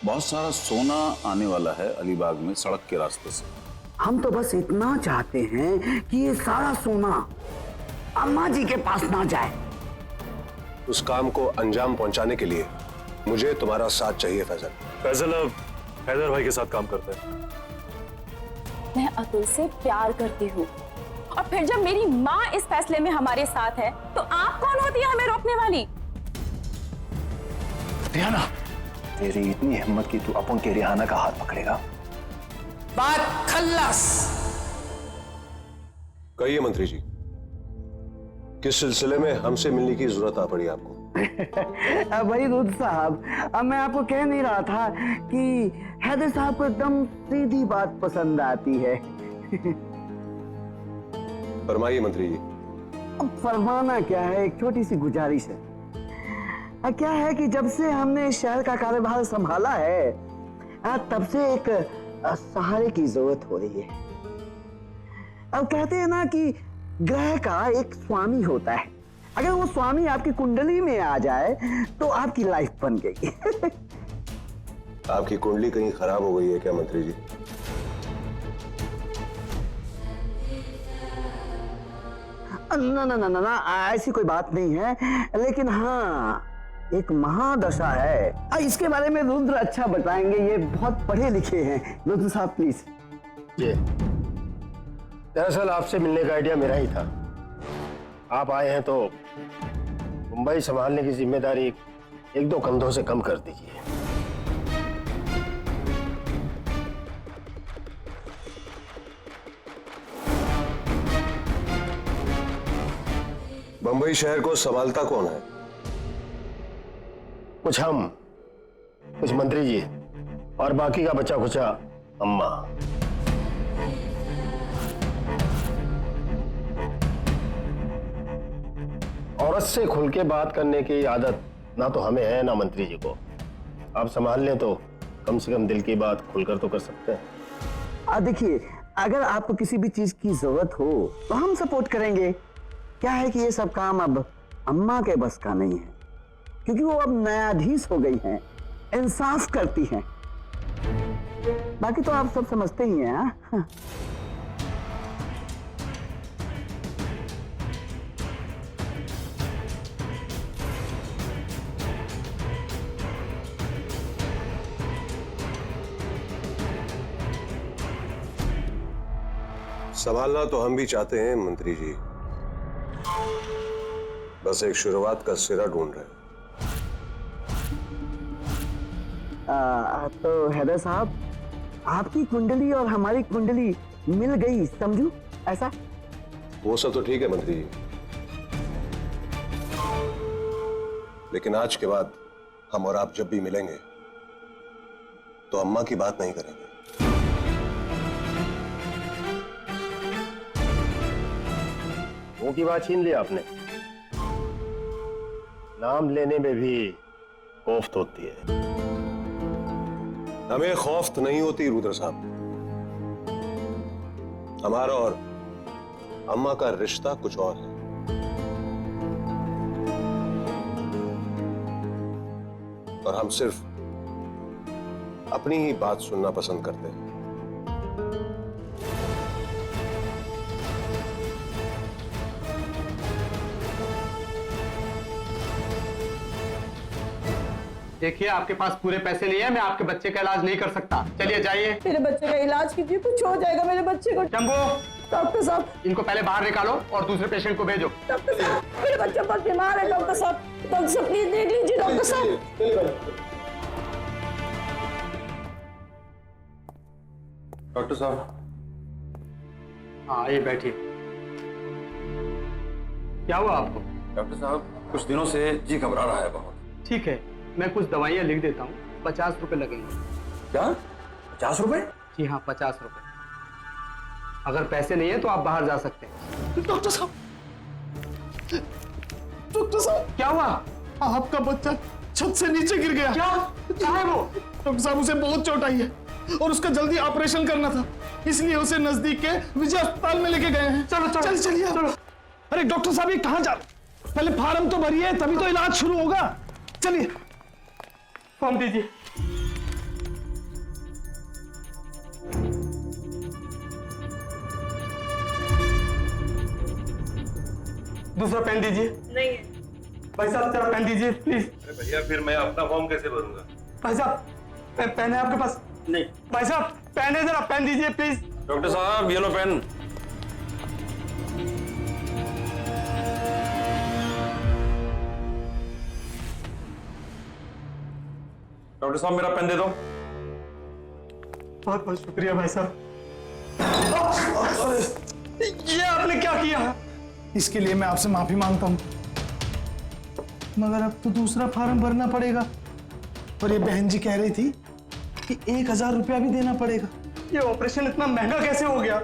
बहुत सारा सोना आने वाला है अलीबाग में सड़क के रास्ते से। हम तो बस इतना चाहते हैं कि ये सारा सोना अम्मा जी के पास ना जाए। उस काम को अंजाम पहुंचाने के लिए मुझे तुम्हारा साथ चाहिए फैजल। फैजल अब हैदर भाई के साथ काम करते हैं। मैं अतुल से प्यार करती हूँ और फिर जब मेरी माँ इस फैसले में हमारे साथ है तो आप कौन होती है हमें रोकने वाली? रिहाना, तेरी इतनी हिम्मत की तू अपन के रिहाना का हाथ पकड़ेगा? बात खल्लास। कहिए मंत्री जी, किस सिलसिले में हमसे मिलने की जरूरत आ पड़ी आपको? भाई रुद्र साहब, अब मैं आपको कह नहीं रहा था कि हैदर साहब को एकदम सीधी बात पसंद आती है। फरमाइए मंत्री जी। अब फरमाना क्या है, एक छोटी सी गुजारिश है। क्या है कि जब से हमने इस शहर का कार्यभार संभाला है तब से एक सहारे की जरूरत हो रही है। अब कहते हैं ना कि ग्रह का एक स्वामी होता है, अगर वो स्वामी आपकी कुंडली में आ जाए तो आपकी लाइफ बन गई। आपकी कुंडली कहीं खराब हो गई है क्या मंत्री जी? ना ना ना ना ना, ऐसी कोई बात नहीं है, लेकिन हाँ एक महादशा है। इसके बारे में रुद्र अच्छा बताएंगे, ये बहुत पढ़े लिखे हैं। रुद्र साहब प्लीज। जी, दरअसल आपसे मिलने का आइडिया मेरा ही था। आप आए हैं तो मुंबई संभालने की जिम्मेदारी एक दो कंधों से कम कर दीजिए। बंबई शहर को संभालता कौन है? कुछ हम, कुछ मंत्री जी और बाकी का बचा खुचा अम्मा। औरत से खुल के बात करने की आदत ना तो हमें है ना मंत्री जी को। आप संभाल लें तो कम से कम दिल की बात खुलकर तो कर सकते हैं। देखिए, अगर आपको किसी भी चीज की जरूरत हो तो हम सपोर्ट करेंगे। क्या है कि ये सब काम अब अम्मा के बस का नहीं है, क्योंकि वो अब न्यायाधीश हो गई हैं, इंसाफ करती हैं। बाकी तो आप सब समझते ही हैं। हाँ? संभालना तो हम भी चाहते हैं मंत्री जी, बस एक शुरुआत का सिरा ढूंढ रहे हैं। तो हैदर साहब, आपकी कुंडली और हमारी कुंडली मिल गई, समझू ऐसा? वो सब तो ठीक है मंत्री जी, लेकिन आज के बाद हम और आप जब भी मिलेंगे तो अम्मा की बात नहीं करेंगे। वो की बात छीन लिया आपने। नाम लेने में भी कोफ्त होती है। हमें खौफ नहीं होती रुद्र साहब, हमारा और अम्मा का रिश्ता कुछ और है। और हम सिर्फ अपनी ही बात सुनना पसंद करते हैं। देखिए, आपके पास पूरे पैसे नहीं है, मैं आपके बच्चे का इलाज नहीं कर सकता। चलिए जाइए। मेरे बच्चे का इलाज कीजिए, कुछ हो जाएगा मेरे बच्चे को। शंभू, डॉक्टर साहब, इनको पहले बाहर निकालो और दूसरे पेशेंट को भेजो। डॉक्टर साहब, मेरे बच्चे बहुत बीमार है। डॉक्टर साहब, डॉक्टर साहब प्लीज देख लीजिए। डॉक्टर साहब, डॉक्टर साहब, हाँ ये बैठिए। क्या हुआ आपको? डॉक्टर साहब, कुछ दिनों से जी घबरा रहा है बहुत। ठीक है, मैं कुछ दवाइयाँ लिख देता हूँ, 50 रुपए लगेंगे। क्या? 50 रुपए? जी हाँ, 50 रुपए। अगर पैसे नहीं है तो आप बाहर जा सकते हैं। डॉक्टर साहब, डॉक्टर साहब, क्या हुआ? आपका बच्चा छत से नीचे गिर गया। क्या है वो? डॉक्टर साहब, उसे बहुत चोट आई है और उसका जल्दी ऑपरेशन करना था, इसलिए उसे नजदीक के विजय अस्पताल में लेके गए हैं। चलो चलो चलिए। अरे डॉक्टर साहब, ये कहाँ जा? पहले फार्म तो भरिए, तभी तो इलाज शुरू होगा। चलिए। फॉर्म दीजिए। दूसरा पेन दीजिए। नहीं भाई साहब जरा पेन दीजिए प्लीज। अरे भैया फिर मैं अपना फॉर्म कैसे भरूंगा? भाई साहब पेन है आपके पास? नहीं। भाई साहब पेन है, जरा पेन दीजिए प्लीज। डॉक्टर साहब ये लो पेन। डॉक्टर साहब मेरा पेन दे दो। बहुत बहुत शुक्रिया भाई साहब। ये आपने क्या किया? इसके लिए मैं आपसे माफी मांगता हूं, मगर अब तो दूसरा फॉर्म भरना पड़ेगा। और ये बहन जी कह रही थी कि 1000 रुपया भी देना पड़ेगा। ये ऑपरेशन इतना महंगा कैसे हो गया,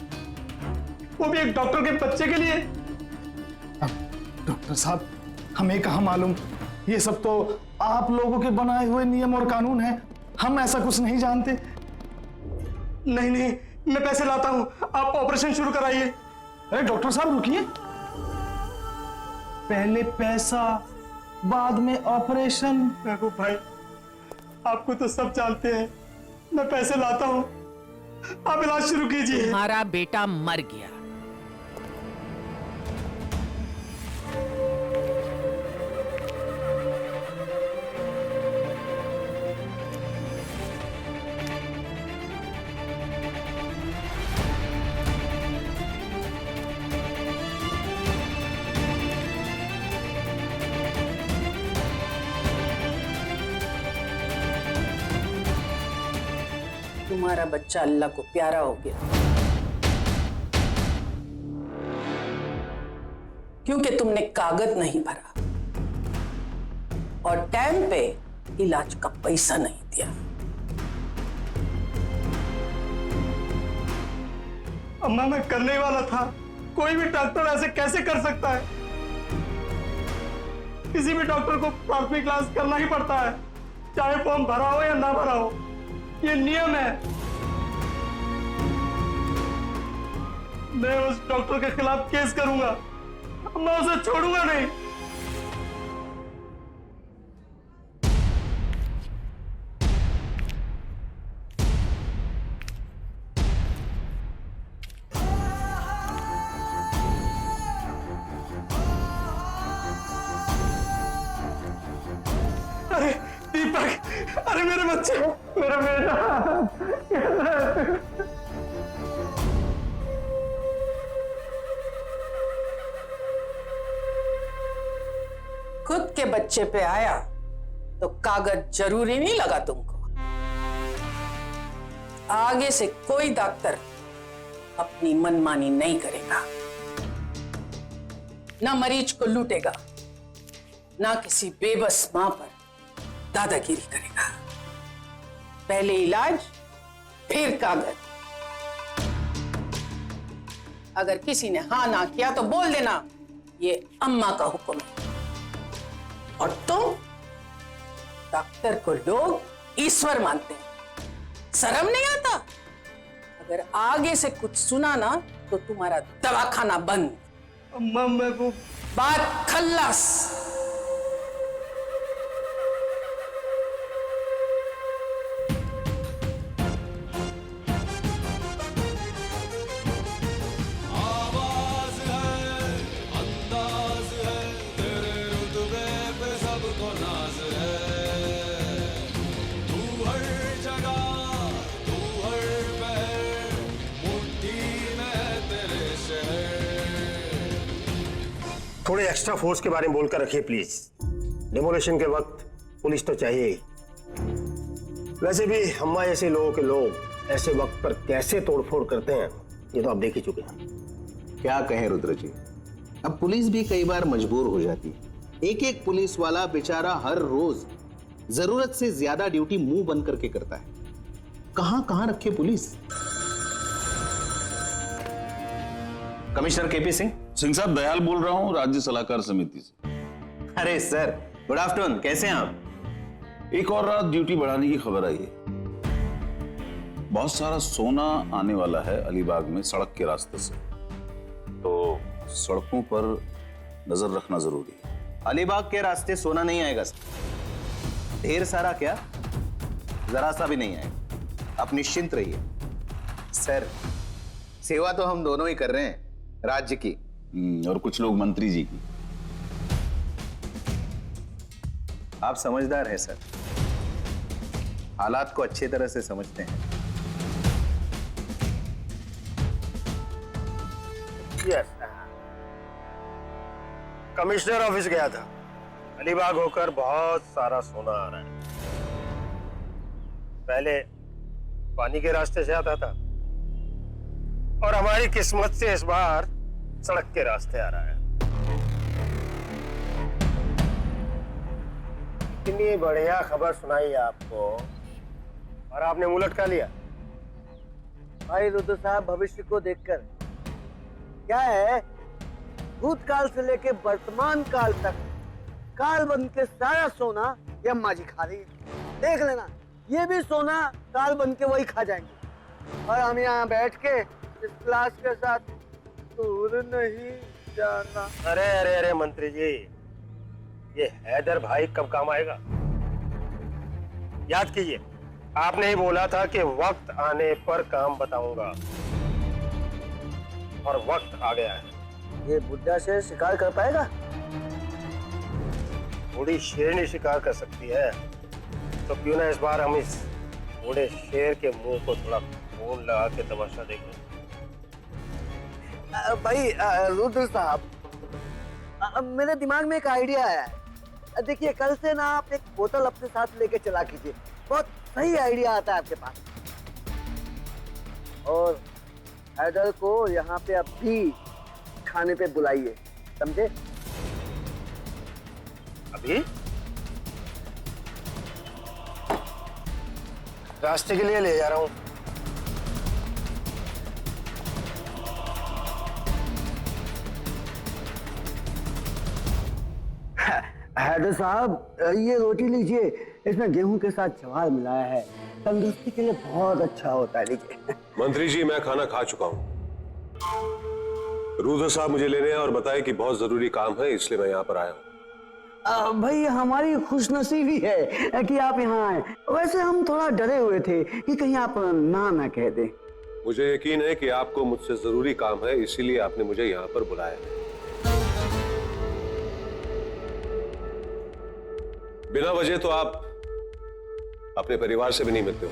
वो भी एक डॉक्टर के बच्चे के लिए? अब डॉक्टर साहब हमें कहाँ मालूम, ये सब तो आप लोगों के बनाए हुए नियम और कानून है, हम ऐसा कुछ नहीं जानते। नहीं नहीं, मैं पैसे लाता हूँ, आप ऑपरेशन शुरू कराइए। अरे डॉक्टर साहब रुकिए, पहले पैसा बाद में ऑपरेशन। महबूब भाई आपको तो सब जानते हैं, मैं पैसे लाता हूँ, आप इलाज शुरू कीजिए। तुम्हारा बेटा मर गया। तुम्हारा बच्चा अल्लाह को प्यारा हो गया, क्योंकि तुमने कागज नहीं भरा और टाइम पे इलाज का पैसा नहीं दिया। अम्मा मैं करने वाला था, कोई भी डॉक्टर ऐसे कैसे कर सकता है? किसी भी डॉक्टर को प्राथमिक इलाज करना ही पड़ता है, चाहे फॉर्म भरा हो या ना भरा हो, ये नियम है। मैं उस डॉक्टर के खिलाफ केस करूंगा, मैं उसे छोड़ूंगा नहीं। अरे दीपक, अरे मेरे बच्चे, मेरा बेटा। खुद के बच्चे पे आया तो कागज जरूरी नहीं लगा तुमको। आगे से कोई डॉक्टर अपनी मनमानी नहीं करेगा, ना मरीज को लूटेगा, ना किसी बेबस मां पर दादागिरी करेगा। पहले इलाज फिर कागज। अगर किसी ने हाँ ना किया तो बोल देना ये अम्मा का हुक्म है। और तुम डॉक्टर को लोग ईश्वर मानते हैं, शर्म नहीं आता? अगर आगे से कुछ सुना ना तो तुम्हारा दवाखाना बंद। अम्मा मैं वो बात खल्लास। थोड़े एक्स्ट्रा फोर्स के बारे में बोलकर रखिए प्लीज। डेमोलेशन के वक्त पुलिस तो चाहिए ही। वैसे भी अम्मा जैसे लोगों के लोग ऐसे वक्त पर कैसे तोड़फोड़ करते हैं ये तो आप देख ही चुके हैं। क्या कहें रुद्र जी, अब पुलिस भी कई बार मजबूर हो जाती है। एक एक पुलिस वाला बेचारा हर रोज जरूरत से ज्यादा ड्यूटी मुंह बंद करके करता है। कहां कहां रखे police. Commissioner KP Singh. Singh साहब दयाल बोल रहा हूं, राज्य सलाहकार समिति से। अरे सर गुड आफ्टरनून, कैसे हैं आप? एक और रात ड्यूटी बढ़ाने की खबर आई है। बहुत सारा सोना आने वाला है अलीबाग में सड़क के रास्ते से, तो सड़कों पर नजर रखना जरूरी है। अलीबाग के रास्ते सोना नहीं आएगा सर, ढेर सारा क्या, जरा सा भी नहीं आएगा। आप निश्चिंत रहिए सर, सेवा तो हम दोनों ही कर रहे हैं, राज्य की और कुछ लोग मंत्री जी की। आप समझदार हैं सर, हालात को अच्छी तरह से समझते हैं। यस, कमिश्नर ऑफिस गया था, अलीबाग होकर बहुत सारा सोना आ रहा है। पहले पानी के रास्ते से आता था और हमारी किस्मत से इस बार सड़क के रास्ते आ रहा है। इतनी बढ़िया खबर सुनाई आपको और आपने मुंह लटका लिया। भाई रुद्र साहब, भविष्य को देखकर क्या है, भूतकाल से लेके वर्तमान काल तक काल बन के सारा सोना ये अम्मा जी खा रही है। देख लेना, ये भी सोना काल बन के वही खा जाएंगे और हम यहाँ बैठ के इस क्लास के साथ दूर नहीं जाना। अरे अरे अरे मंत्री जी, ये हैदर भाई कब काम आएगा? याद कीजिए, आपने ही बोला था कि वक्त आने पर काम बताऊंगा और वक्त आ गया है। ये बुढ़ा शेर शिकार कर पाएगा? बूढ़ी शेरनी शिकार कर सकती है, तो क्यों ना इस बार हम इस बूढ़े शेर के मुंह को थोड़ा खून लगा के तमाशा देखें। भाई रुद्र साहब, मेरे दिमाग में एक आइडिया आया है। देखिए, कल से ना आप एक बोतल अपने साथ लेके चला कीजिए, बहुत सही आइडिया आता है आपके पास। और हैदर को यहाँ पे अभी खाने पे बुलाइए, समझे? अभी रास्ते के लिए ले जा रहा हूँ। हैदर साहब, ये रोटी लीजिए, इसमें गेहूं के साथ ज्वार मिलाया है, तंदुरुस्ती के लिए बहुत अच्छा होता है, लीजिए। मंत्री जी, मैं खाना खा चुका हूँ। रुद्र साहब मुझे लेने हैं और बताए कि बहुत जरूरी काम है, इसलिए मैं यहाँ पर आया हूँ। भाई, हमारी खुशनसीबी है कि आप यहाँ आए। वैसे हम थोड़ा डरे हुए थे कि कहीं आप ना कह दें। मुझे यकीन है कि आपको मुझसे जरूरी काम है, इसीलिए आपने मुझे यहाँ पर बुलाया है। बिना वजह तो आप अपने परिवार से भी नहीं मिलते हो।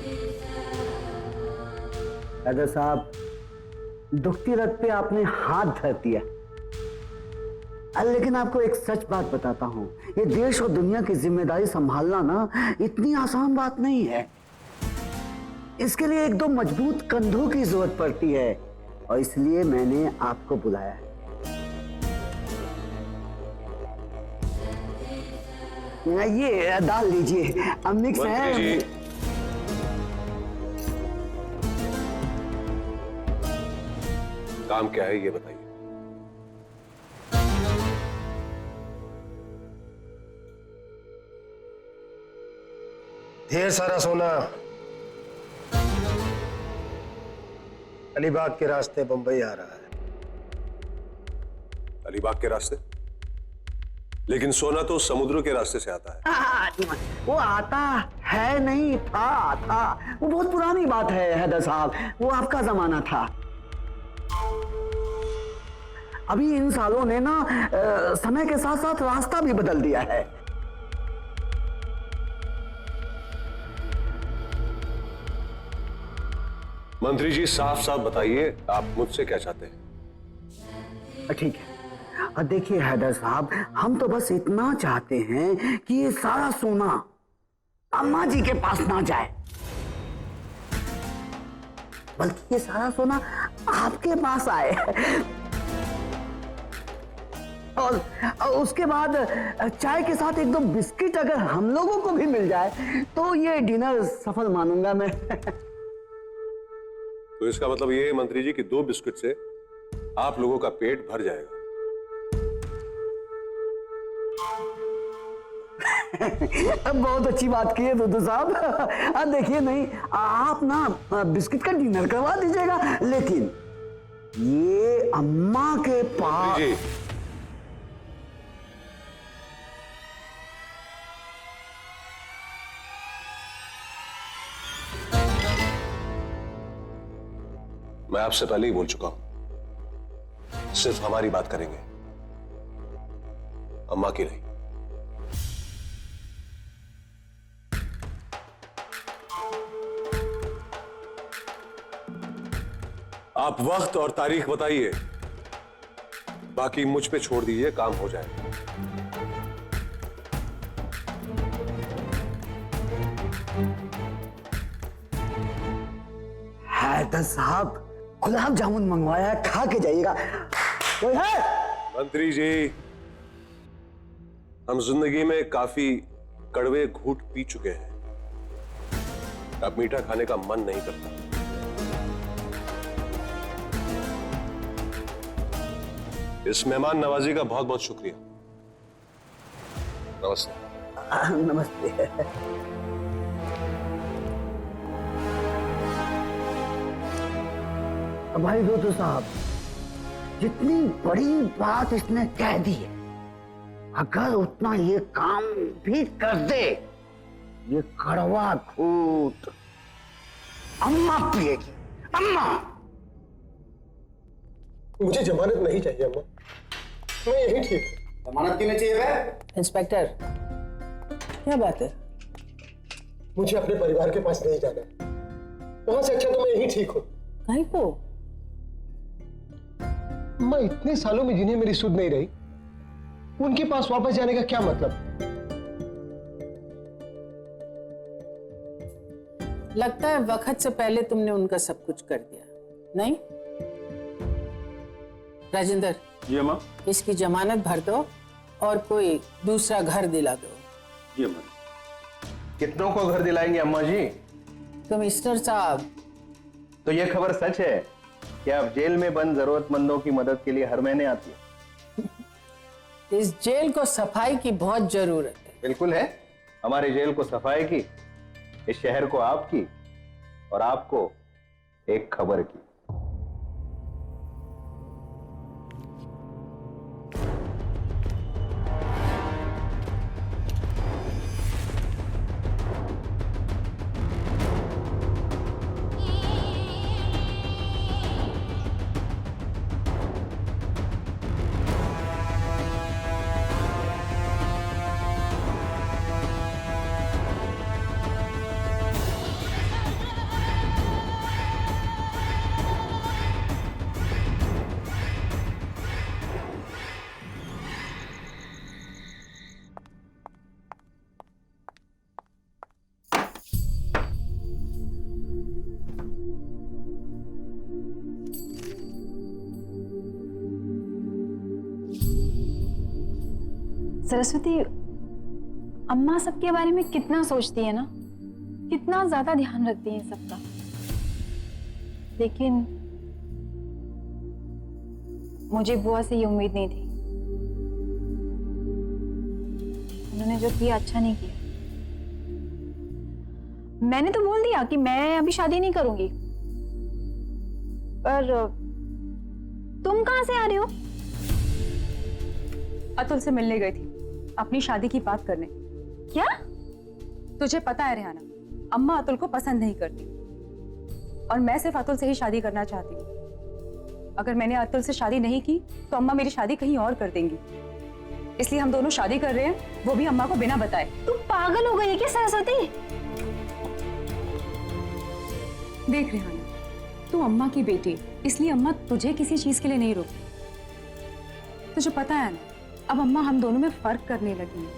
हैदर साहब, दुखती रथ पे आपने हाथ धर दिया। लेकिन आपको एक सच बात बताता हूं, ये देश और दुनिया की जिम्मेदारी संभालना ना इतनी आसान बात नहीं है। इसके लिए एक दो मजबूत कंधों की जरूरत पड़ती है, और इसलिए मैंने आपको बुलाया है। ये दाल लीजिए, मिक्स है। काम क्या है ये बताइए। ढेर सारा सोना अलीबाग के रास्ते बंबई आ रहा है। अलीबाग के रास्ते? लेकिन सोना तो समुद्र के रास्ते से आता है। वो आता है नहीं, था। वो बहुत पुरानी बात है हैदर साहब, वो आपका जमाना था। अभी इन सालों ने ना समय के साथ साथ रास्ता भी बदल दिया है। मंत्री जी, साफ साफ बताइए, आप मुझसे क्या चाहते हैं? ठीक है, देखिए हैदर साहब, हम तो बस इतना चाहते हैं कि ये सारा सोना अम्मा जी के पास ना जाए, बल्कि ये सारा सोना आपके पास आए। और उसके बाद चाय के साथ एक दो बिस्किट अगर हम लोगों को भी मिल जाए तो ये डिनर सफल मानूंगा मैं। तो इसका मतलब ये है मंत्री जी कि 2 बिस्कुट से आप लोगों का पेट भर जाएगा। बहुत अच्छी बात की है दुद्दू साहब। देखिए, नहीं, आप ना बिस्किट का डिनर करवा दीजिएगा, लेकिन ये अम्मा के पास। जी, मैं आपसे पहले ही बोल चुका हूं, सिर्फ हमारी बात करेंगे, अम्मा की नहीं। आप वक्त और तारीख बताइए, बाकी मुझ पे छोड़ दीजिए, काम हो जाएगा। हैदर साहब, गुलाब जामुन मंगवाया है, खा के जाइएगा। कोई है? मंत्री जी, हम जिंदगी में काफी कड़वे घूंट पी चुके हैं, अब मीठा खाने का मन नहीं करता। इस मेहमान नवाजी का बहुत बहुत शुक्रिया। नमस्ते। नमस्ते। भाई दोस्तों साहब, जितनी बड़ी बात इसने कह दी है, अगर उतना ये काम भी कर दे, ये कड़वा घूंट अम्मा पिएगी। अम्मा, मुझे जमानत नहीं चाहिए अम्मा, मैं यही ठीक हूँ। जमानत क्यों नहीं चाहिए? इंस्पेक्टर, क्या बात है? मुझे अपने परिवार के पास नहीं जाना, वहां से अच्छा तो मैं यही ठीक हूँ। काहे को? अम्मा, इतने सालों में जिन्हें मेरी सुध नहीं रही, उनके पास वापस जाने का क्या मतलब? लगता है वक्त से पहले तुमने उनका सब कुछ कर दिया, नहीं? राजेंद्र, जी अम्मा। इसकी जमानत भर दो और कोई दूसरा घर दिला दो। जी अम्मा। कितनों को घर दिलाएंगे अम्मा जी? कमिश्नर साहब, तो ये खबर सच है कि आप जेल में बंद जरूरतमंदों की मदद के लिए हर महीने आती है? इस जेल को सफाई की बहुत जरूरत है। बिल्कुल है, हमारे जेल को सफाई की, इस शहर को आपकी, और आपको एक खबर की। सरस्वती, अम्मा सबके बारे में कितना सोचती है ना, कितना ज्यादा ध्यान रखती है सबका, लेकिन मुझे बुआ से ये उम्मीद नहीं थी। उन्होंने जो किया अच्छा नहीं किया। मैंने तो बोल दिया कि मैं अभी शादी नहीं करूंगी, पर तुम कहां से आ रही हो? अतुल से मिलने गई थी, अपनी शादी की बात करने। क्या? तुझे पता है रेहाना, अम्मा अतुल को पसंद नहीं करती और मैं सिर्फ अतुल से ही शादी करना चाहती हूँ। अगर मैंने अतुल से शादी नहीं की तो अम्मा मेरी शादी कहीं और कर देंगी, इसलिए हम दोनों शादी कर रहे हैं, वो भी अम्मा को बिना बताए। तू पागल हो गई है क्या सरस्वती? देख रेहाना, तू अम्मा की बेटी, इसलिए अम्मा तुझे किसी चीज के लिए नहीं रोकती। तुझे पता है ना, अब अम्मा हम दोनों में फर्क करने लगी है।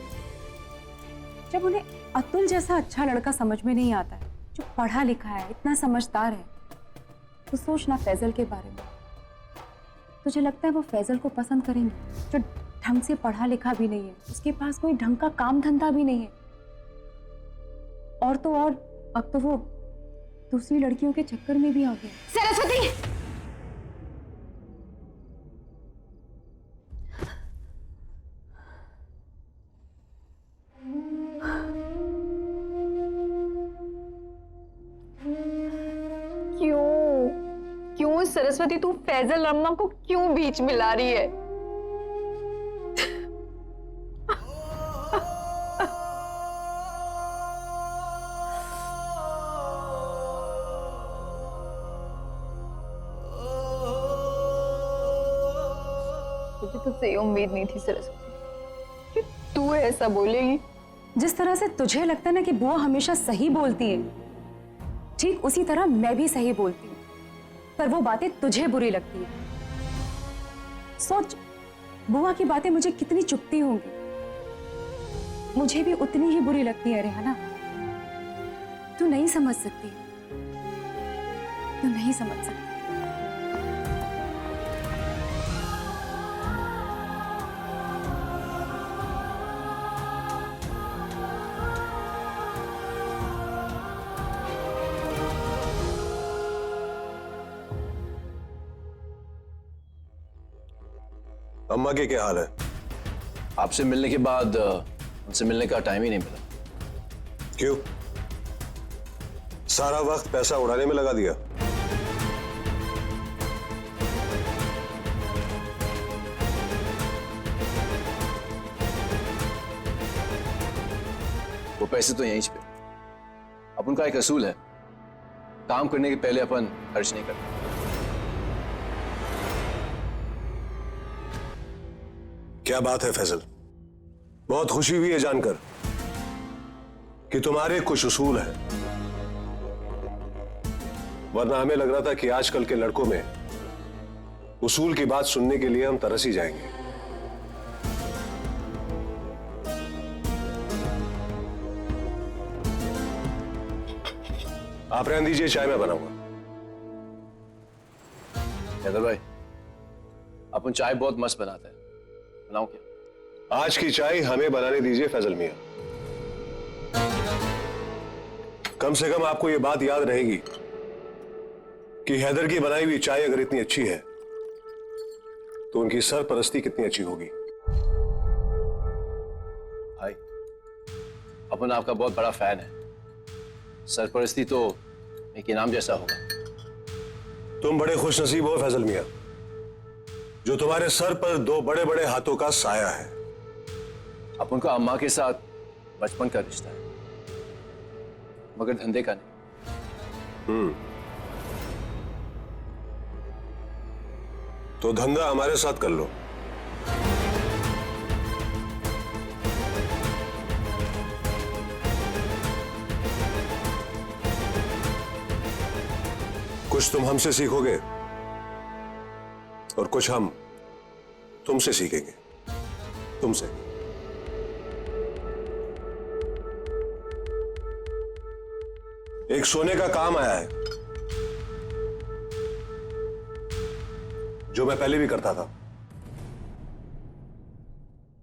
जब उन्हें अतुल जैसा अच्छा लड़का समझ में नहीं आता है, जो पढ़ा लिखा है, इतना समझदार है, तो सोचना फैजल के बारे में। तुझे लगता है वो फैजल को पसंद करेंगे, जो ढंग से पढ़ा लिखा भी नहीं है, उसके पास कोई ढंग का काम धंधा भी नहीं है, और तो और अब तो वो दूसरी लड़कियों के चक्कर में भी आ गया। सरस्वती, क्यों सरस्वती, तू फैजल अम्मा को क्यों बीच में ला रही है? मुझे तुझसे ये उम्मीद नहीं थी सरस्वती कि तू ऐसा बोलेगी। जिस तरह से तुझे लगता है ना कि बुआ हमेशा सही बोलती है, ठीक उसी तरह मैं भी सही बोलती हूँ। पर वो बातें तुझे बुरी लगती है। सोच, बुआ की बातें मुझे कितनी चुभती होंगी। मुझे भी उतनी ही बुरी लगती है रेहाना। तू नहीं समझ सकती, तू नहीं समझ सकती। अम्मा के क्या हाल है? आपसे मिलने के बाद उनसे मिलने का टाइम ही नहीं मिला। क्यों? सारा वक्त पैसा उड़ाने में लगा दिया? वो पैसे तो यहीं पे। अब उनका एक असूल है, काम करने के पहले अपन खर्च नहीं करते। क्या बात है फैजल, बहुत खुशी हुई है जानकर कि तुम्हारे कुछ उसूल हैं। वरना हमें लग रहा था कि आजकल के लड़कों में उसूल की बात सुनने के लिए हम तरस ही जाएंगे। आप रहने दीजिए, चाय मैं बनाऊंगा। हैदर भाई, अपन चाय बहुत मस्त बनाते हैं, बनाऊं क्या? आज की चाय हमें बनाने दीजिए फैजल मियां। कम से कम आपको यह बात याद रहेगी कि हैदर की बनाई हुई चाय अगर इतनी अच्छी है तो उनकी सरपरस्ती कितनी अच्छी होगी। भाई, अपन आपका बहुत बड़ा फैन है। सरपरस्ती तो एक इनाम जैसा होगा। तुम बड़े खुशनसीब हो फैजल मियां, जो तुम्हारे सर पर दो बड़े बड़े हाथों का साया है। अपन का अम्मा के साथ बचपन का रिश्ता है, मगर धंधे का नहीं। तो धंधा हमारे साथ कर लो। कुछ तुम हमसे सीखोगे और कुछ हम तुमसे सीखेंगे। तुमसे। एक सोने का काम आया है जो मैं पहले भी करता था,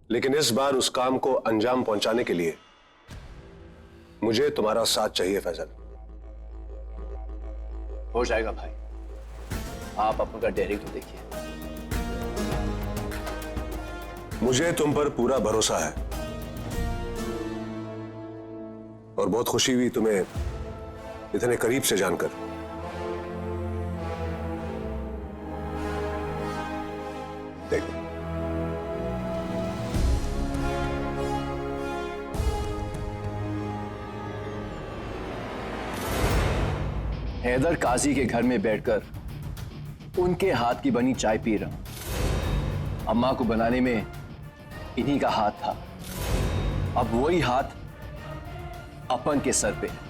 लेकिन इस बार उस काम को अंजाम पहुंचाने के लिए मुझे तुम्हारा साथ चाहिए फैजल। हो जाएगा भाई, आप अपन का डेयरिंग तो देखिए। मुझे तुम पर पूरा भरोसा है और बहुत खुशी हुई तुम्हें इतने करीब से जानकर। देखो, हैदर काजी के घर में बैठकर उनके हाथ की बनी चाय पी रहा हूं। अम्मा को बनाने में इन्हीं का हाथ था, अब वही हाथ अपन के सर पे है।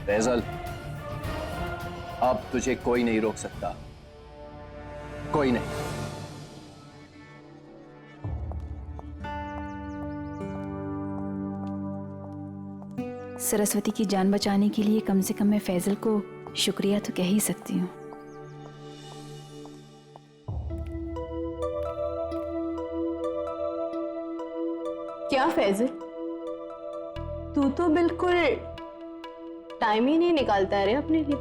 फैजल, अब तुझे कोई नहीं रोक सकता, कोई नहीं। सरस्वती की जान बचाने के लिए कम से कम मैं फैजल को शुक्रिया तो कह ही सकती हूँ। क्या फैजल, तू तो बिल्कुल टाइम ही नहीं निकालता है रे अपने लिए।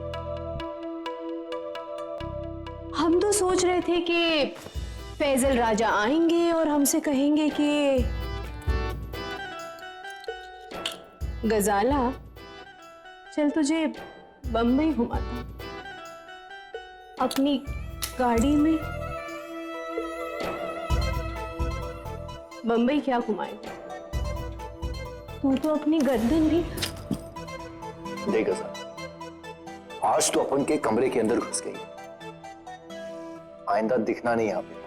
हम तो सोच रहे थे कि फैजल राजा आएंगे और हमसे कहेंगे कि गजाला चल तुझे बम्बई घुमाता हूं अपनी गाड़ी में। बम्बई क्या घुमाएगा, तू तो अपनी गर्दन भी। देख गजाला, आज तो अपन के कमरे के अंदर घुस गई, आइंदा दिखना नहीं यहाँ पे।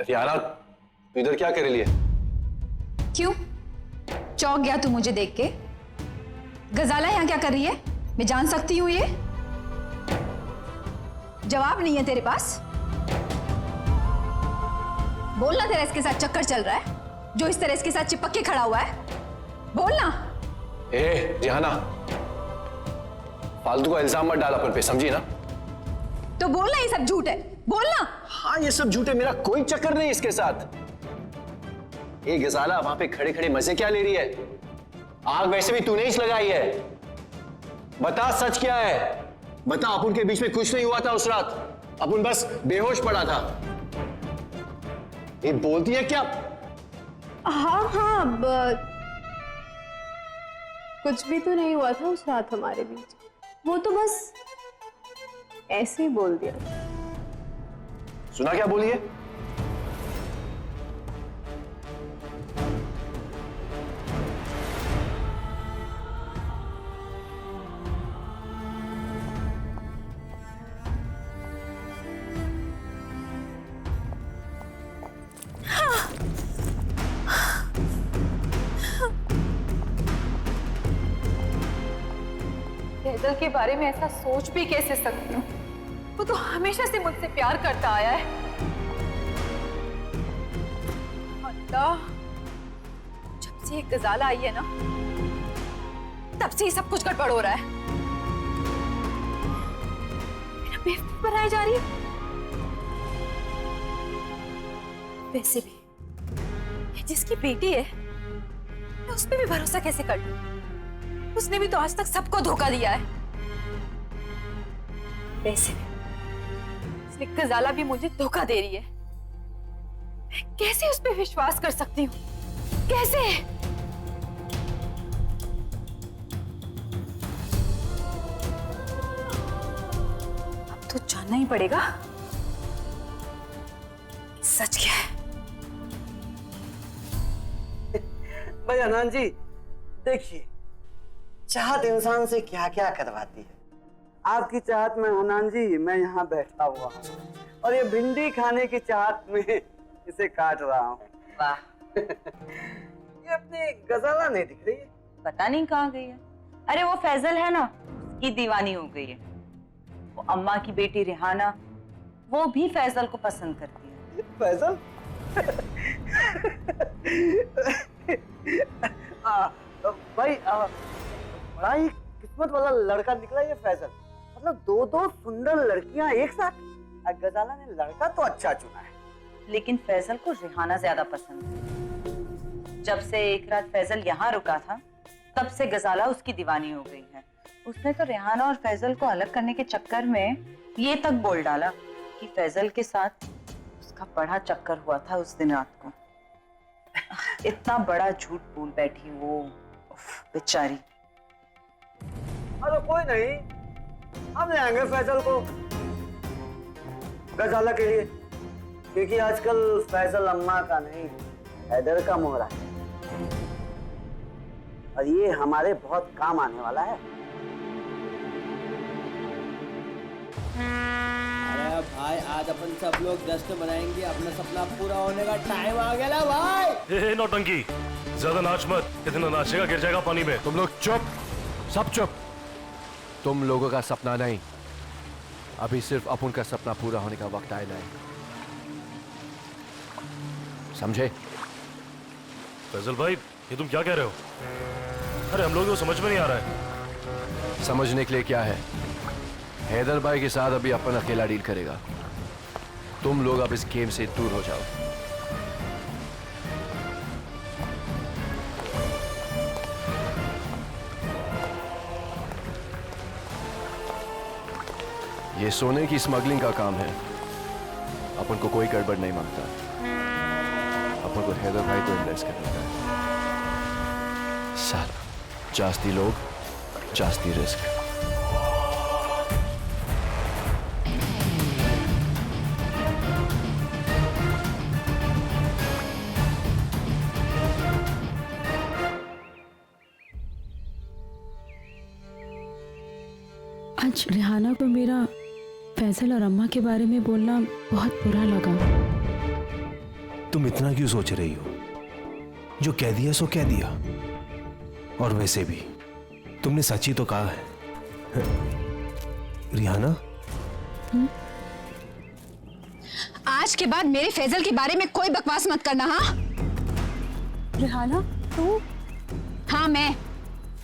रिहाना, तू इधर क्या कर रही है? क्यों चौंक गया तू मुझे देख के? गजाला यहाँ क्या कर रही है? मैं जान सकती हूँ ये? जवाब नहीं है तेरे पास? बोलना तेरा इसके साथ चक्कर चल रहा है, जो इस तरह इसके साथ चिपक के खड़ा हुआ है? बोलना। ए रिहाना, फालतू का इल्जाम मत डाल अपन पे, समझी ना? तो बोलना ये सब झूठ है, बोलना। हाँ ये सब झूठ है, मेरा कोई चक्कर नहीं इसके साथ। ए गजाला, वहां पे खड़े खड़े मजे क्या ले रही है? आग वैसे भी तूने ही लगाई है। बता सच क्या है? बता, अपन के बीच में कुछ नहीं हुआ था उस रात, अपन बस बेहोश पड़ा था। ये बोलती है क्या? हाँ कुछ भी तो नहीं हुआ था उस रात हमारे बीच, वो तो बस ऐसे ही बोल दिया। सुना क्या बोली है? फैजल के बारे में ऐसा सोच भी कैसे सकती हूँ? वो तो हमेशा से मुझसे प्यार करता आया है। अल्लाह, जब से एक गजाला आई है ना, तब से ही सब कुछ गड़बड़ हो रहा है। मेरा बेवकूफ बनाई जा रही है। वैसे भी ये जिसकी बेटी है, मैं उस पर भी भरोसा कैसे कर लूं? उसने भी तो आज तक सबको धोखा दिया है। वैसे भी गजाला भी मुझे धोखा दे रही है। मैं कैसे उस पर विश्वास कर सकती हूँ? कैसे? अब तो जानना ही पड़ेगा सच क्या है। भाई अनंत जी, देखिए, चाहत इंसान से क्या क्या करवाती है। आपकी चाहत में अनंत जी मैं यहाँ बैठा हुआ हूँ, और ये भिंडी खाने की चाहत में इसे काट रहा हूँ। वाह ये अपनी गजाला नहीं दिख रही है। पता नहीं कहाँ गई है। अरे वो फैजल है ना, उसकी दीवानी हो गई है। वो अम्मा की बेटी रिहाना, वो भी फैजल को पसंद करती है। फैजल? भाई बड़ा ही किस्मत वाला लड़का निकला ये फैजल। मतलब दो सुंदर लड़कियां एक साथ। गजाला ने लड़का तो अच्छा चुना है, लेकिन फैजल को रिहाना ज्यादा पसंद है। जब से एक रात फैजल यहाँ रुका था, तब से गजाला उसकी दीवानी हो गई है। उसने तो रिहाना और फैजल को अलग करने के चक्कर में ये तक बोल डाला कि फैजल के साथ उसका बड़ा चक्कर हुआ था उस दिन रात को। इतना बड़ा झूठ बोल बैठी वो, बेचारी। अरे कोई नहीं, हम ले आएंगे फैजल को गजाला के लिए, क्योंकि आजकल फैजल अम्मा का नहीं, हैदर का मोहरा है, और ये हमारे बहुत काम आने वाला है। अरे भाई, आज अपन सब लोग जश्न मनाएंगे, अपना सपना पूरा होने का टाइम आ गया ना भाई। नौटंकी, ज्यादा नाच मत, इतना नाचेगा गिर जाएगा पानी में। तुम लोग चुप, सब चुप। तुम लोगों का सपना नहीं, अभी सिर्फ अपन का सपना पूरा होने का वक्त आया है, समझे? फैजल भाई, ये तुम क्या कह रहे हो? अरे हम लोग तो समझ में नहीं आ रहा है। समझने के लिए क्या है? हैदर भाई के साथ अभी अपन अकेला डील करेगा। तुम लोग अब इस गेम से दूर हो जाओ। ये सोने की स्मगलिंग का काम है, अपन को कोई गड़बड़ नहीं मांगता। अपन को हैदर भाई को इम्प्रेस करना है। साला, जास्ती लोग, जास्ती रिस्क। आज रिहाना को मेरा फैसल और अम्मा के बारे में बोलना बहुत बुरा लगा। तुम इतना क्यों सोच रही हो? जो कह दिया सो कह दिया। और वैसे भी तुमने सच ही तो कहा है। रिहाना, आज के बाद मेरे फैजल के बारे में कोई बकवास मत करना। हाँ रिहाना तू? हाँ मैं।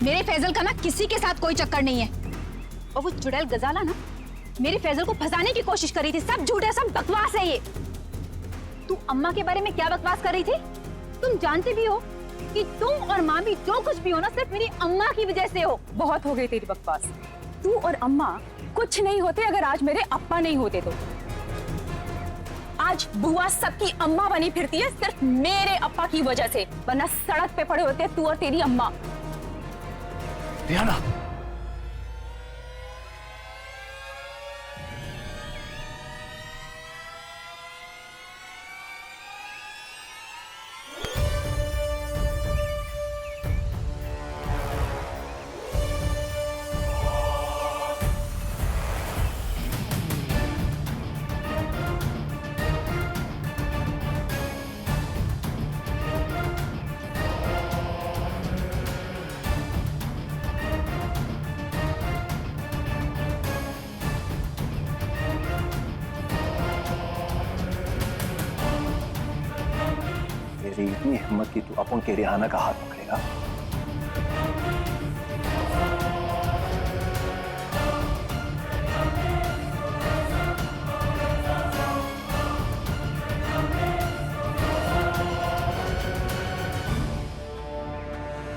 मेरे फैजल का ना किसी के साथ कोई चक्कर नहीं है। और वो चुड़ैल गजाला ना मेरे फैजल को फंसाने की कोशिश कर रही थी। सब झूठ है, सब बकवास है ये। तू अम्मा के बारे में क्या बकवास कर रही थी? तुम जानते भी हो कि तुम और माँ भी जो कुछ भी हो ना सिर्फ मेरी अम्मा की वजह से हो। बहुत हो गई तेरी बकवास। तू और अम्मा कुछ नहीं होते अगर आज मेरे अप्पा नहीं होते तो। आज बुआ सबकी अम्मा बनी फिरती है सिर्फ मेरे अप्पा की वजह से, वरना सड़क पे पड़े होते तू और तेरी अम्मा। रिहाना, तेरी इतनी हिम्मत कि तू अपन के रिहाना का हाथ पकड़ेगा?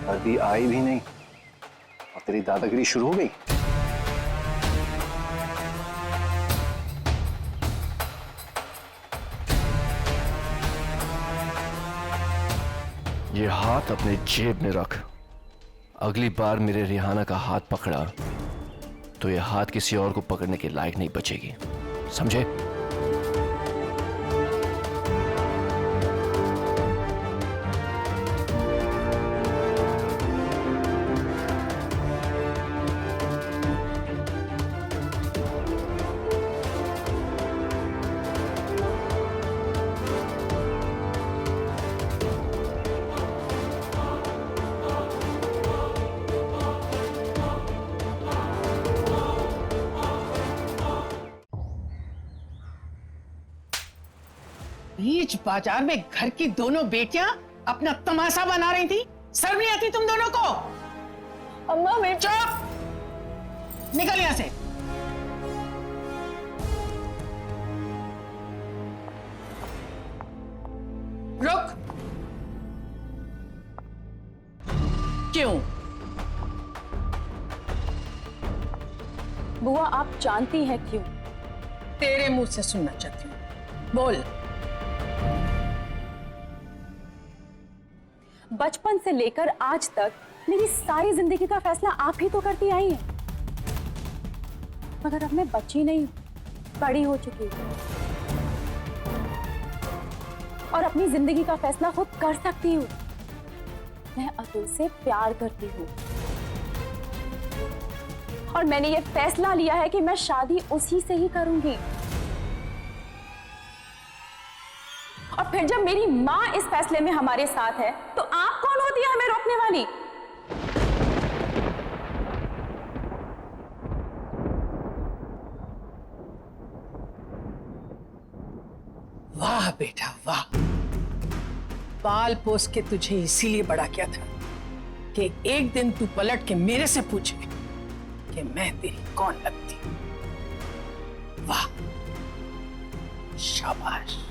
अभी आई भी नहीं और तेरी दादागिरी शुरू हो गई। ये हाथ अपने जेब में रख। अगली बार मेरे रिहाना का हाथ पकड़ा तो ये हाथ किसी और को पकड़ने के लायक नहीं बचेगी, समझे? बीच बाजार में घर की दोनों बेटियां अपना तमाशा बना रही थी। शर्म नहीं आती तुम दोनों को? अम्मा मैं चुप, निकल यहां से। रुक। क्यों? बुआ आप जानती हैं क्यों? तेरे मुंह से सुनना चाहती हूँ, बोल। बचपन से लेकर आज तक मेरी सारी जिंदगी का फैसला आप ही तो करती आई हैं। मगर अब मैं बच्ची नहीं, बड़ी हो चुकी हूँ और अपनी जिंदगी का फैसला खुद कर सकती हूँ। मैं अतुल से प्यार करती हूँ और मैंने ये फैसला लिया है कि मैं शादी उसी से ही करूंगी। और फिर जब मेरी माँ इस फैसले में हमारे साथ है तो आप कौन होती है हमें रोकने वाली? वाह बेटा वाह। पाल पोस के तुझे इसीलिए बड़ा किया था कि एक दिन तू पलट के मेरे से पूछे कि मैं तेरी कौन लगती। वाह, शाबाश।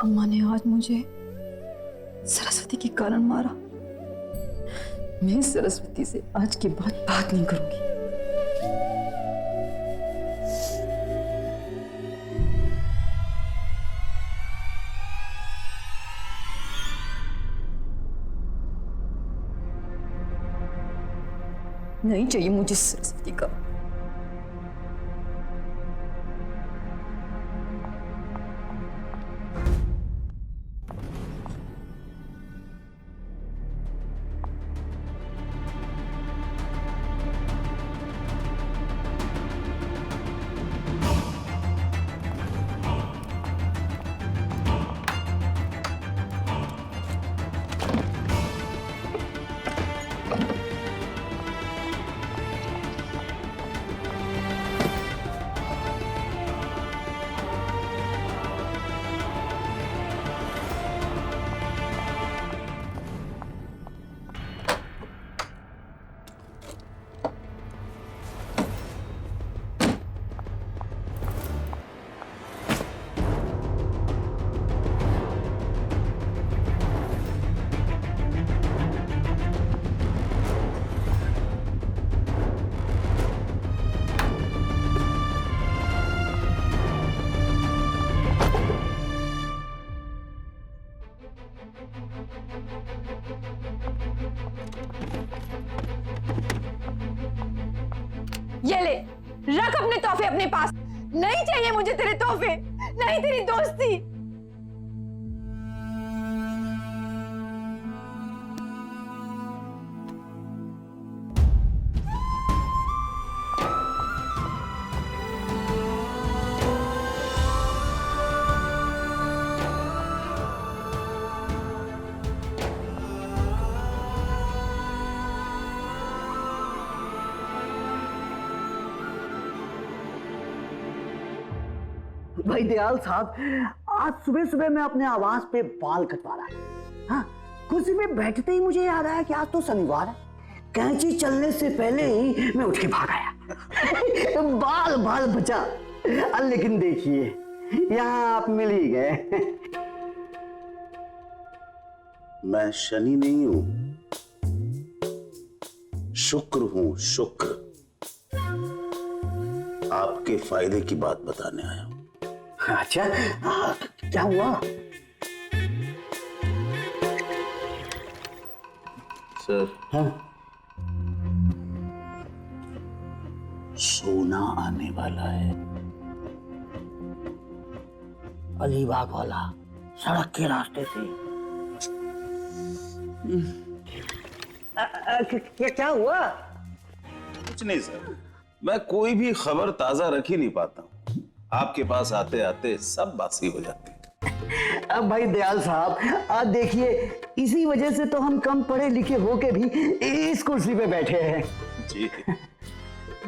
अम्मा ने आज मुझे सरस्वती के कारण मारा। मैं सरस्वती से आज के बाद बात नहीं करूंगी। नहीं चाहिए मुझे सरस्वती का। ये ले, रख अपने तोहफे अपने पास। नहीं चाहिए मुझे तेरे तोहफे, नहीं तेरी दोस्ती। भाई दयाल साहब, आज सुबह सुबह मैं अपने आवास पे बाल कटवा रहा था। हाँ, कुर्सी पे बैठते ही मुझे याद आया कि आज तो शनिवार है। कैंची चलने से पहले ही मैं उठ के भाग आया। बाल बाल बचा। लेकिन देखिए, यहाँ आप मिल ही गए। मैं शनि नहीं हूं, शुक्र हूं, शुक्र। आपके फायदे की बात बताने आया हूं। अच्छा, क्या हुआ? सर, हाँ? सोना आने वाला है। अलीबाग वाला, सड़क के रास्ते से। क्या हुआ? कुछ नहीं सर, मैं कोई भी खबर ताजा रख ही नहीं पाता हूं। आपके पास आते आते सब बासी हो जाती है। अब भाई दयाल साहब, आज देखिए, इसी वजह से तो हम कम पढ़े लिखे होके भी इस कुर्सी पे बैठे हैं। जी,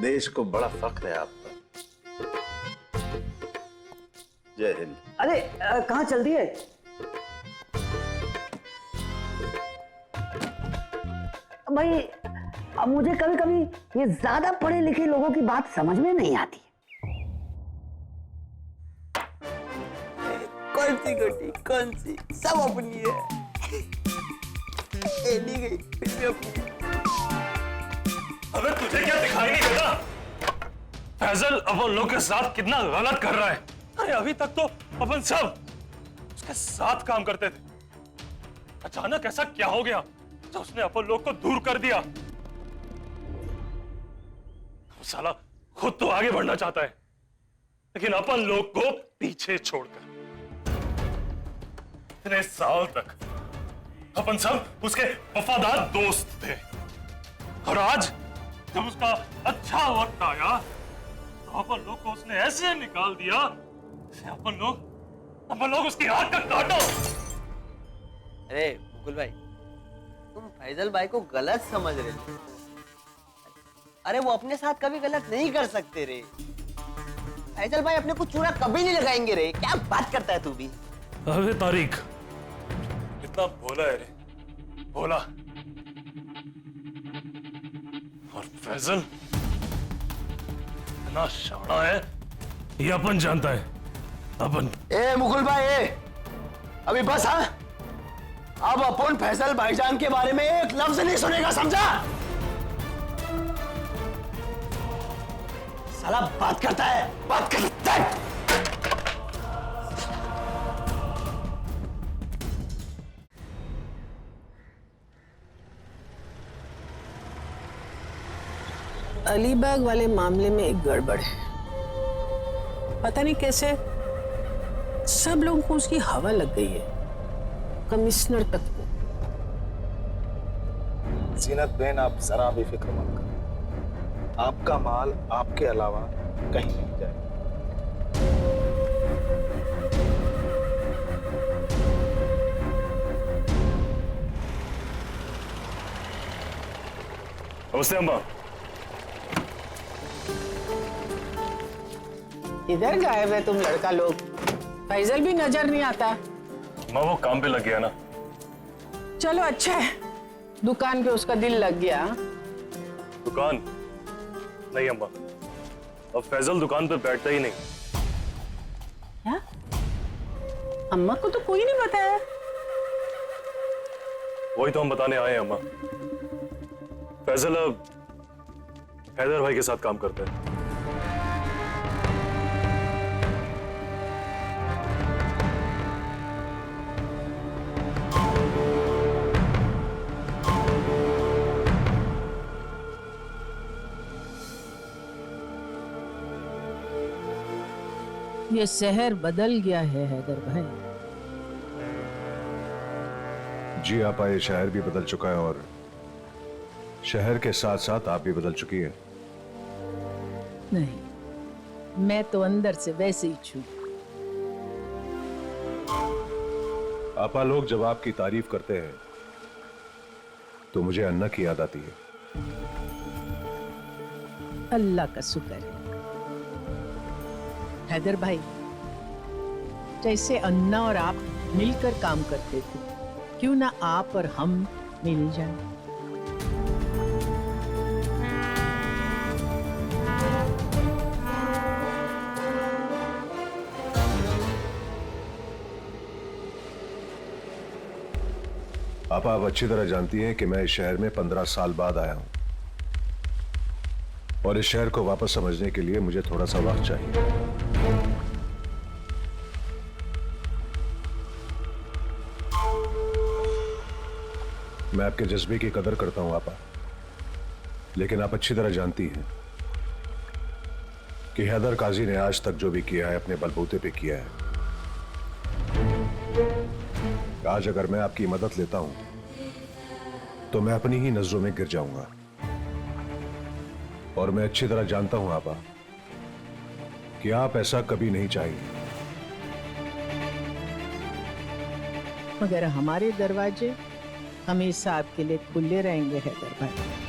देश को बड़ा फख्र है आप पर। जय हिंद। अरे कहाँ चल दिए? भाई, अब मुझे कभी कभी ये ज्यादा पढ़े लिखे लोगों की बात समझ में नहीं आती। कौन सी गोटी, कौन सी? सब अपनी है। नहीं गई, फिर भी अपनी। अबे तुझे क्या दिखाई नहीं देता? फैजल अपन लोग के साथ कितना गलत कर रहा है। अरे अभी तक तो अपन सब उसके साथ काम करते थे। अचानक ऐसा क्या हो गया जो उसने अपन लोग को दूर कर दिया? वो साला खुद तो आगे बढ़ना चाहता है, लेकिन अपन लोग को पीछे छोड़कर। इतने साल तक अपन सब उसके वफादार दोस्त थे, और आज जब उसका अच्छा वक्त आया तो अपन लोग को उसने ऐसे निकाल दिया जैसे अपन लोग उसकी आंख का काटो। अरे मुकुल भाई, तुम फैजल भाई को गलत समझ रहे हो। अरे वो अपने साथ कभी गलत नहीं कर सकते रे। फैजल भाई अपने को चूड़ा कभी नहीं लगाएंगे रे। क्या बात करता है तू भी? अबे तारिक, कितना भोला है रे, भोला। और फैजल इतना शाना है, ये अपन जानता है। अपन ए मुकुल भाई, अभी बस। हाँ, अब अपन फैजल भाईजान के बारे में एक लफ्ज नहीं सुनेगा, समझा? साला बात करता है, बात करता है। अलीबाग वाले मामले में एक गड़बड़ है। पता नहीं कैसे सब लोगों को उसकी हवा लग गई है, कमिश्नर तक को। जीनत बेन, आप जरा भी फिक्र मत करो, आपका माल आपके अलावा कहीं नहीं जाएगा। नमस्ते अम्मा। इधर गायब है तुम लड़का लोग? फैजल भी नजर नहीं आता। अम्मा वो काम पे लग गया ना। चलो अच्छा है, दुकान पे उसका दिल लग गया। दुकान नहीं अम्मा, अब फैजल दुकान पे बैठता ही नहीं। क्या? अम्मा को तो कोई नहीं बताया। वही तो हम बताने आए हैं अम्मा। फैजल अब हैदर भाई के साथ काम करता है। ये शहर बदल गया है हैदर भाई। जी आपा, ये शहर भी बदल चुका है और शहर के साथ साथ आप भी बदल चुकी है। नहीं, मैं तो अंदर से वैसे ही छू। आपा, लोग जब आपकी तारीफ करते हैं तो मुझे अन्ना की याद आती है। अल्लाह का शुक्र है हैदर भाई, जैसे अन्ना और आप मिलकर काम करते थे, क्यों ना आप और हम मिल जाएं। आपा, आप अच्छी तरह जानती हैं कि मैं इस शहर में 15 साल बाद आया हूं और इस शहर को वापस समझने के लिए मुझे थोड़ा सा वक्त चाहिए। मैं आपके जज्बे की कदर करता हूं आपा, लेकिन आप अच्छी तरह जानती हैं कि हैदर काजी ने आज तक जो भी किया है अपने बलबूते पे किया है। आज अगर मैं आपकी मदद लेता हूं तो मैं अपनी ही नजरों में गिर जाऊंगा और मैं अच्छी तरह जानता हूं आपा कि आप ऐसा कभी नहीं चाहेंगे। मगर हमारे दरवाजे हमेशा आपके लिए खुले रहेंगे हैदर भाई।